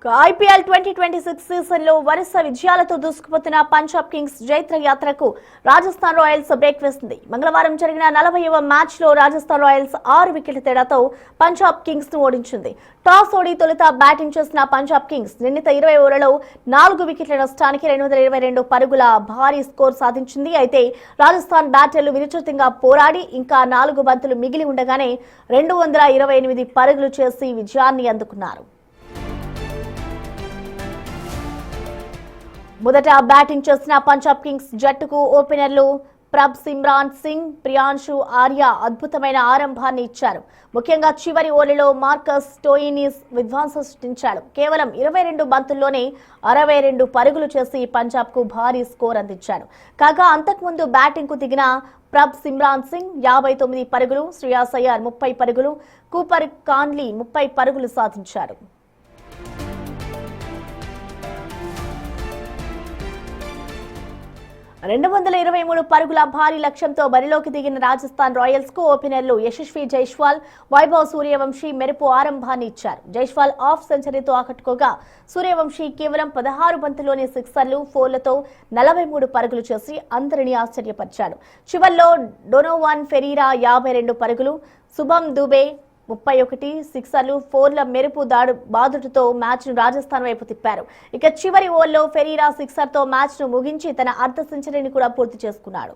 IPL 2026 సీజన్లో వరుస విజయాలతో దూసుకుపోతున్న పంజాబ్ కింగ్స్ జైత్ర యాత్రకు రాజస్థాన్ రాయల్స్ బ్రేక్ వేసింది. మంగళవారం జరిగిన 40వ మ్యాచ్లో రాజస్థాన్ రాయల్స్ 6 వికెట్ల తేడాతో పంజాబ్ కింగ్స్ ను ఓడించింది. టాస్ ఓడి తొలుత బ్యాటింగ్ చేసిన పంజాబ్ కింగ్స్ నిర్ణీత 20 ఓవర్లలో 4 వికెట్ల నష్టానికి 222 పరుగుల భారీ స్కోర్ సాధించింది. అయితే రాజస్థాన్ బ్యాటర్లు విరుచుతంగా పోరాడి ఇంకా 4 బంతులు మిగిలి ఉండగానే 228 పరుగులు చేసి విజయాన్ని అందుకున్నారు. మొదట బ్యాటింగ్ చేసిన పంజాబ్ కింగ్స్ జట్టుకు ఓపెనర్లు ప్రభ్సిమ్రాన్ సింగ్, ప్రియాంశు ఆర్య అద్భుతమైన ఆరంభాన్ని ఇచ్చారు. ముఖ్యంగా చివరి ఓవర్లలో మార్కస్ స్టోయినిస్ విధ్వంసం సృష్టించాడు. కేవలం 22 బంతుల్లోనే 62 పరుగులు చేసి పంజాబ్ కు భారీ స్కోర్ అందించాడు. కాగా అంతకుముందు బ్యాటింగ్ కు దిగిన ప్రభ్సిమ్రాన్ సింగ్ 59 పరుగులు, శ్రేయాస్ అయ్యర్ 30 పరుగులు, కూపర్ కాన్లీ 30 పరుగులు సాధించారు. 223 పరుగుల భారీ లక్ష్యంతో బరిలోకి దిగిన రాజస్థాన్ రాయల్స్ కు ఓపెనర్లు యశస్వి జైస్వాల్, వైభవ్ సూర్యవంశీ మెరుపు ఆరంభాన్ని ఇచ్చారు. జైస్వాల్ హాఫ్ సెంచరీతో ఆకట్టుకోగా సూర్యవంశీ కేవలం 16 బంతుల్లోని సిక్సర్లు, ఫోర్లతో 43 పరుగులు చేసి అందరినీ ఆశ్చర్యపరిచాడు. చివర్లో డొనోవాన్ ఫెరీరా 52 పరుగులు, శుభం దుబే 31 సిక్సర్లు, ఫోర్ల మెరుపు బాదుడుతో మ్యాచ్ ను రాజస్థాన్ వైపు తిప్పారు. ఇక చివరి ఓవర్లో ఫెరీరా సిక్సర్ తో మ్యాచ్ ను ముగించి తన అర్ధ సెంచరీని కూడా పూర్తి చేసుకున్నాడు.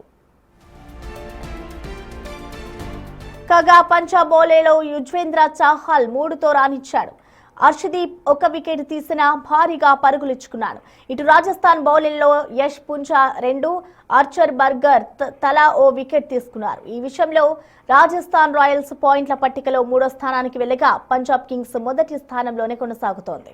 కాగా పంజాబ్ బౌలర్లో యుజ్వేంద్ర చాహల్ 3తో రాణించాడు. హర్షదీప్ 1 వికెట్ తీసిన భారీగా పరుగులిచ్చుకున్నాడు. ఇటు రాజస్థాన్ బౌలర్లో యష్ పుంజా 2, ఆర్చర్ బర్గర్ తలా 1 వికెట్ తీసుకున్నారు. ఈ విషయంలో రాజస్థాన్ రాయల్స్ పాయింట్ల పట్టికలో 3వ స్థానానికి వెళ్లగా పంజాబ్ కింగ్స్ మొదటి స్థానంలోనే కొనసాగుతోంది.